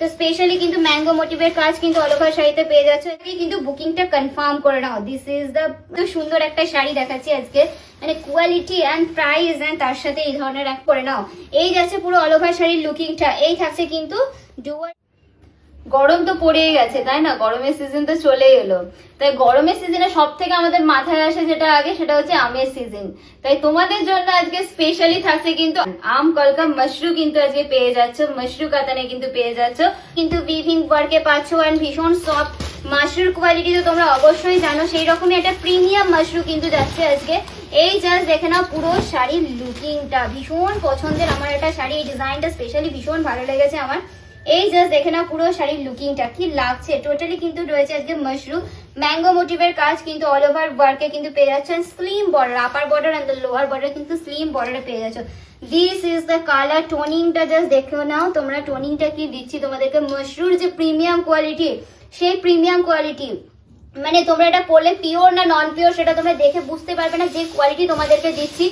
তো স্পেশালি কিন্তু ম্যাঙ্গো মোটিভের কাজ কিন্তু অল ওভার শাড়িতে পেয়ে যাচ্ছে। কিন্তু বুকিংটা কনফার্ম করে নাও। দিস ইজ দ্য সুন্দর একটা শাড়ি দেখাচ্ছি আজকে, মানে কোয়ালিটি অ্যান্ড প্রাইস অ্যান্ড তার সাথে এই ধরনের এক করে নাও। এই যাচ্ছে পুরো অল ওভার শাড়ির লুকিংটা। এই থাকছে কিন্তু ডুয়াল। গরম তো পড়েই গেছে তাই না, গরমের সিজন তো চলেই এলো। তাই গরমের সিজনে সব থেকে আমাদের মাথায় আসে যেটা আগে, সেটা হচ্ছে আমের সিজন। তাই তোমাদের জন্য আজকে স্পেশালি থাকছে কিন্তু আম কলকা মাশরু কিন্তু আজকে পেয়ে যাচ্ছ, মাশরু কাতানে কিন্তু পেয়ে যাচ্ছ, কিন্তু উইভিং ওয়ার্কে পাচ্ছ অ্যান্ড ভীষণ সফট মাশরুর কোয়ালিটি তো তোমরা অবশ্যই জানো। সেই রকমই একটা প্রিমিয়াম মাশরু কিন্তু যাচ্ছে আজকে। এই জাস্ট দেখে নাও পুরো শাড়ির লুকিংটা, ভীষণ পছন্দের আমার একটা শাড়ি। এই ডিজাইনটা স্পেশালি ভীষণ ভালো লেগেছে আমার। এই জাস্ট দেখে না পুরো শাড়ির লুকিংটা কি লাগছে। টোটালি কিন্তু রয়েছে আজকে মাশরু ম্যাঙ্গো মোটিভের কাজ কিন্তু অল ওভার ওয়ার্কে কিন্তু পেয়ে যাচ্ছেন। Slim border, upper border and lower border কিন্তু স্লিম বর্ডারে পেয়ে যাচ্ছ। This is the colour. টোনিংটা জাস্ট দেখে নাও তোমরা, টোনিংটা কি দিচ্ছি তোমাদেরকে। মাশরুর যে প্রিমিয়াম কোয়ালিটি, সেই প্রিমিয়াম কোয়ালিটি, মানে তোমরা এটা পরলে পিওর না নন পিওর সেটা তোমরা দেখে বুঝতে পারবে না। যে কোয়ালিটি তোমাদেরকে দিচ্ছি,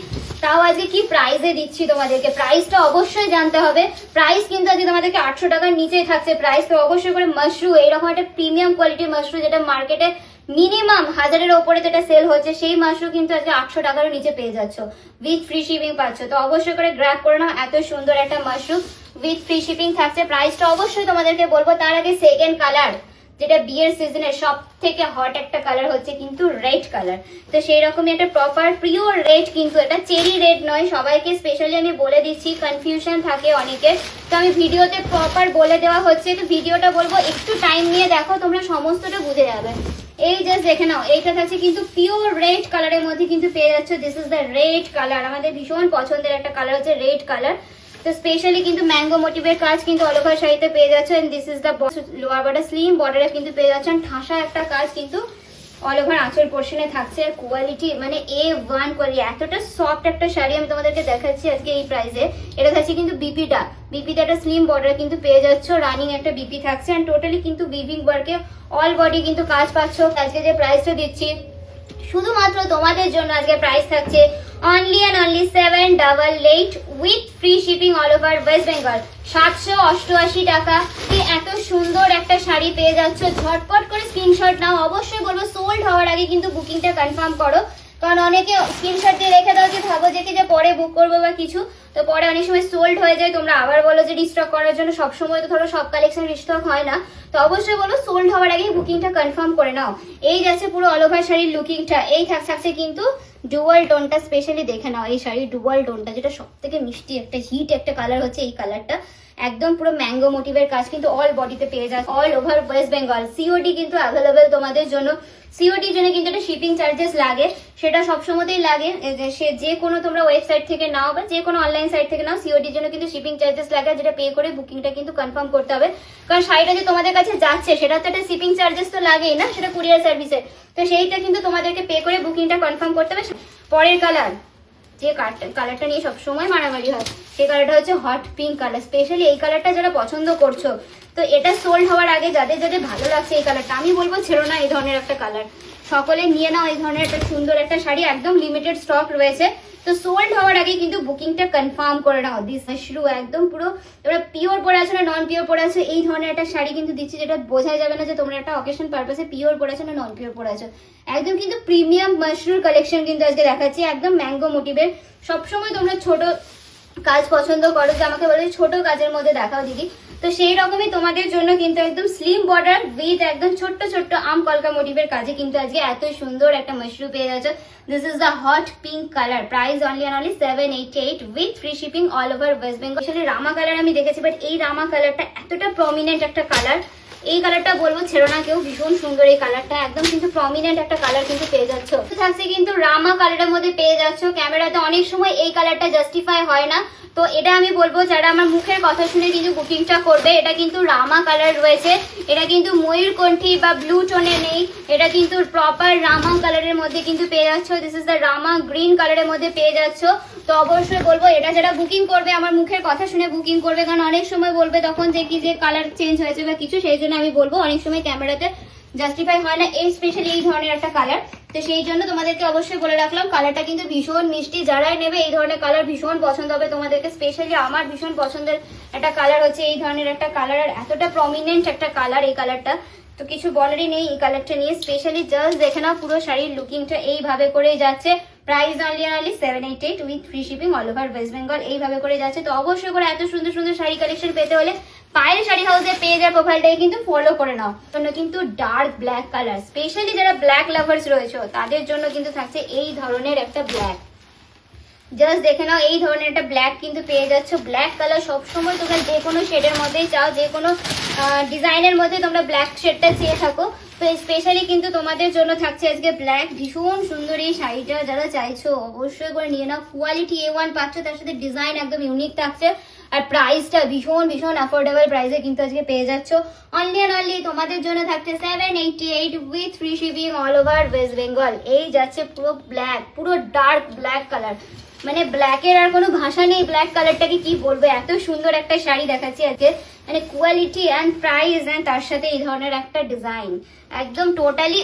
তাও আজকে কি প্রাইসে দিচ্ছি তোমাদেরকে, প্রাইসটা অবশ্যই জানতে হবে। প্রাইস কিন্তু আজকে তোমাদেরকে 800 টাকার নিচেই থাকছে প্রাইস। তো অবশ্যই করে মাশরু, এইরকম একটা প্রিমিয়াম কোয়ালিটির মাশরু যেটা মার্কেটে মিনিমাম 1000-এর ওপরে যেটা সেল হচ্ছে, সেই মাশরু কিন্তু আজকে 800 টাকারও নিচে পেয়ে যাচ্ছ, উইথ ফ্রি শিপিং পাচ্ছ। তো অবশ্যই করে গ্র্যাব করে নাও, এত সুন্দর একটা মাশরু উইথ ফ্রি শিপিং থাকছে। প্রাইসটা অবশ্যই তোমাদেরকে বলবো। তার আগে সেকেন্ড কালার, যেটা বিয়ের সিজনের সব থেকে হট একটা কালার হচ্ছে কিন্তু রেড কালার। তো সেই রকমই একটা প্রপার পিওর রেড, কিন্তু এটা চেরি রেড নয়। সবাইকে স্পেশালি আমি বলে দিচ্ছি, কনফিউশন থাকে অনেকের, তো আমি ভিডিওতে প্রপার বলে দেওয়া হচ্ছে। তো ভিডিওটা বলবো একটু টাইম নিয়ে দেখো, তোমরা সমস্তটা বুঝে যাবে। এই জাস্ট দেখে নাও, এইটা থাকছে কিন্তু পিওর রেড কালারের মধ্যে কিন্তু পেয়ে যাচ্ছে। This is the red colour. আমাদের ভীষণ পছন্দের একটা কালার হচ্ছে রেড কালার। তো স্পেশালি কিন্তু ম্যাঙ্গো মোটিভের কাজ কিন্তু অল ওভার শাড়িতে পেয়ে যাচ্ছেন। This is the lower border, slim বর্ডারে কিন্তু পেয়ে যাচ্ছেন। ঠাসা একটা কাজ কিন্তু অল ওভার আঁচল পোর্শনে থাকছে। আর কোয়ালিটি মানে A1 কোয়ালিটি, এতটা সফট একটা শাড়ি আমি তোমাদেরকে দেখাচ্ছি আজকে এই প্রাইসে। এটা থাকছে কিন্তু বিপিটা একটা স্লিম বর্ডার কিন্তু পেয়ে যাচ্ছ, রানিং একটা বিপি থাকছে। অ্যান্ড টোটালি কিন্তু উইভিং ওয়ার্কে অল বডি কিন্তু কাজ পাচ্ছ। আজকে যে প্রাইসটা দিচ্ছি শুধুমাত্র তোমাদের জন্য, আজকে প্রাইস থাকছে only and only 788 with free shipping all over West Bengal, 788 টাকা। এত সুন্দর একটা শাড়ি পেয়ে যাচ্ছ। ঝটপট করে স্ক্রিনশট নাও। অবশ্যই বলবো সোল্ড হওয়ার আগে কিন্তু বুকিংটা কনফার্ম করো, কারণ অনেকে স্ক্রিনশট দিয়ে রেখে দাও যে ভাবো যে কি যে পরে বুক করবো বা কিছু, তো পরে অনেক সময় সোল্ড হয়ে যায়। তোমরা আবার বলো যে রিস্টক করার জন্য, সবসময় তো ধরো সব কালেকশন রিস্টক হয় না। তো অবশ্যই বলো সোল্ড হওয়ার আগে বুকিংটা কনফার্ম করে নাও। এই যাচ্ছে পুরো অল ওভার শাড়ির লুকিংটা। এই থাকছে কিন্তু ডুয়াল টোনটা, স্পেশালি দেখে নাও এই শাড়ির ডুয়াল টোনটা, যেটা সব থেকে মিষ্টি একটা হিট একটা কালার হচ্ছে এই কালারটা। একদম পুরো ম্যাঙ্গো মোটিভের কাজ কিন্তু অল বডিতে পেয়ে যায় all over West Bengal. COD কিন্তু অ্যাভেলেবেল তোমাদের জন্য। সিওডির জন্য কিন্তু একটা শিপিং চার্জেস লাগে, সেটা সবসময়তেই লাগে। সে যে কোনো তোমরা ওয়েবসাইট থেকে নাও বা যে কোনো অনলাইন সাইট থেকে নাও, সিওডির জন্য কিন্তু শিপিং চার্জেস লাগে, যেটা পে করে বুকিংটা কিন্তু কনফার্ম করতে হবে। কারণ শাড়িটা যে তোমাদের কাছে যাচ্ছে সেটা তো একটা শিপিং চার্জেস তো লাগেই না, সেটা কুরিয়ার সার্ভিসে। তো সেইটা কিন্তু তোমাদেরকে পে করে বুকিংটা কনফার্ম করতে হবে। পরের কালার, যে কালারটা নিয়ে সবসময় মারামারি হয়, সেই কালারটা হচ্ছে হট পিঙ্ক কালার। স্পেশালি এই কালারটা যারা পছন্দ করছো, তো এটা সোল্ড হওয়ার আগে যাদের যাদের ভালো লাগছে এই কালারটা, আমি বলবো ছেড়ো না এই ধরনের একটা কালার, সকলে নিয়ে নাও এই ধরনের একটা সুন্দর একটা শাড়ি। একদম লিমিটেড স্টক রয়েছে, তো সোল্ড হওয়ার আগে কিন্তু বুকিংটা কনফার্ম করে নাও। দিস মাশরু একদম পুরো তোমরা পিওর পরে আছো না নন পিওর পরে আছো, এই ধরনের একটা শাড়ি কিন্তু দিচ্ছি, যেটা বোঝাই যাবে না যে তোমরা একটা অকেশন পারপাসে পিওর পরে আছো না নন পিওর পরে আছো। একদম কিন্তু প্রিমিয়াম মাশরুর কালেকশন কিন্তু আজকে দেখাচ্ছি, একদম ম্যাঙ্গো মোটিভের। সবসময় তোমরা ছোট কাজ পছন্দ করো, যে আমাকে বলে ছোট কাজের মধ্যে দেখাও দিদি, তো সেই রকমই তোমাদের জন্য কিন্তু একদম স্লিম বর্ডার উইথ একদম ছোট্ট ছোট্ট আম কলকা মোটিভের কাজে কিন্তু আজকে এত সুন্দর একটা মাশরু পেয়ে যাচ্ছ। This is the hot pink colour. Price only and only 788 with free shipping all over West Bengal. আসলে রামা কালার আমি দেখেছি, বাট এই রামা কালারটা এতটা প্রমিনেন্ট একটা কালার, এই কালারটা বলবো ছেড়ো না কেউ, ভীষণ সুন্দর এই কালারটা। একদম কিন্তু প্রমিনেন্ট একটা কালার কিন্তু পেয়ে যাচ্ছ। থাকছে কিন্তু রামা কালারের মধ্যে পেয়ে যাচ্ছ। ক্যামেরাতে অনেক সময় এই কালারটা জাস্টিফাই হয় না, তো এটা আমি বলবো যারা আমার মুখের কথা শুনে কিন্তু বুকিংটা করবে, এটা কিন্তু রামা কালার রয়েছে, এটা কিন্তু ময়ূরকণ্ঠী বা ব্লু টোনে নেই, এটা কিন্তু প্রপার রামা কালারের মধ্যে কিন্তু পেয়ে যাচ্ছ। This is the Rama green কালারের মধ্যে পেয়ে যাচ্ছ। তো অবশ্যই বলবো এটা যারা বুকিং করবে আমার মুখের কথা শুনে বুকিং করবে, কারণ অনেক সময় বলবে তখন যে কি যে কালার চেঞ্জ হয়েছে বা কিছু, সেই জন্য আমি বলবো অনেক সময় ক্যামেরাতে জাস্টিফাই হয় না। এই স্পেশালি এই ধরনের একটা কালার, তো সেই জন্য তোমাদেরকে অবশ্যই বলে রাখলাম, কালারটা কিন্তু ভীষণ মিষ্টি। যারাই নেবে এই ধরনের কালার ভীষণ পছন্দ হবে তোমাদেরকে। স্পেশালি আমার ভীষণ পছন্দের একটা কালার হচ্ছে এই ধরনের একটা কালার, আর এতটা প্রমিনেন্ট একটা কালার এই কালারটা, তো কিছু বলারই নেই এই কালারটা নিয়ে। স্পেশালি জাস্ট দেখে নাও, পুরো শাড়ির লুকিংটা এইভাবে করেই যাচ্ছে। Price only 788 with free shipping all over West Bengal, এইভাবে করে যাচ্ছে। তো অবশ্যই করে এত সুন্দর সুন্দর শাড়ি কালেকশন পেতে হলে পায়েল শাড়ি হাউসের পেজ আর প্রোফাইলটাকে কিন্তু ফলো করে নাও। জন্য কিন্তু ডার্ক ব্ল্যাক কালার, স্পেশালি যারা ব্ল্যাক লাভার্স রয়েছে তাদের জন্য কিন্তু থাকছে এই ধরনের একটা ব্ল্যাক। জাস্ট দেখে নাও, এই ধরনের একটা ব্ল্যাক কিন্তু পেয়ে যাচ্ছ। ব্ল্যাক কালার সবসময় তোমরা যে কোনো শেডের মধ্যেই চাও, যে কোনো ডিজাইনের মধ্যে তোমরা ব্ল্যাক শেডটা চেয়ে থাকো, তো স্পেশালি কিন্তু তোমাদের জন্য থাকছে আজকে ব্ল্যাক। ভীষণ সুন্দর এই শাড়িটা, যারা চাইছো অবশ্যই করে নিয়ে নাও। কোয়ালিটি A1 পাচ্ছ, তার সাথে ডিজাইন একদম ইউনিক থাকছে, আর প্রাইসটা ভীষণ ভীষণ অ্যাফোর্ডেবল প্রাইসে কিন্তু আজকে পেয়ে যাচ্ছ। অনলি অ্যান্ড অনলি তোমাদের জন্য থাকছে 788 with free shipping all over West Bengal. এই যাচ্ছে পুরো ব্ল্যাক, পুরো ডার্ক ব্ল্যাক কালার, মানে ব্ল্যাকের আর কোনো ভাষা নেই। ব্ল্যাক কালারটাকে কি বলবো, এত সুন্দর একটা শাড়ি দেখাচ্ছি আজকে, মানে কোয়ালিটি অ্যান্ড প্রাইস অ্যান্ড তার সাথে এই ধরনের একটা ডিজাইন, একদম টোটালি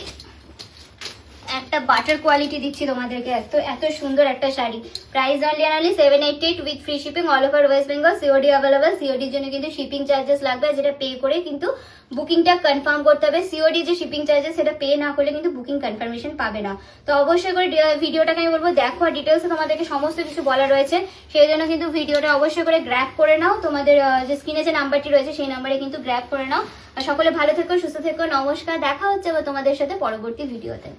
একটা বাটার কোয়ালিটি দিচ্ছি তোমাদেরকে। এত এত সুন্দর একটা sari. Price only 788 with free shipping all over West Bengal. COD available. সিওডির জন্য কিন্তু শিপিং চার্জেস লাগবে, যেটা পে করে কিন্তু বুকিংটা কনফার্ম করতে হবে। সিওডি যে শিপিং চার্জেস সেটা পে না করলে কিন্তু বুকিং কনফার্মেশন পাবে না। তো অবশ্যই করে ভিডিওটাকে আমি বলবো দেখো, আর ডিটেলসে তোমাদেরকে সমস্ত কিছু বলা রয়েছে, সেই জন্য কিন্তু ভিডিওটা অবশ্যই করে গ্র্যাব করে নাও। তোমাদের যে স্ক্রিনে যে নাম্বারটি রয়েছে সেই নাম্বারে কিন্তু গ্র্যাব করে নাও। আর সকলে ভালো থেকো, সুস্থ থেকো। নমস্কার, দেখা হচ্ছে তোমাদের সাথে পরবর্তী ভিডিওতে।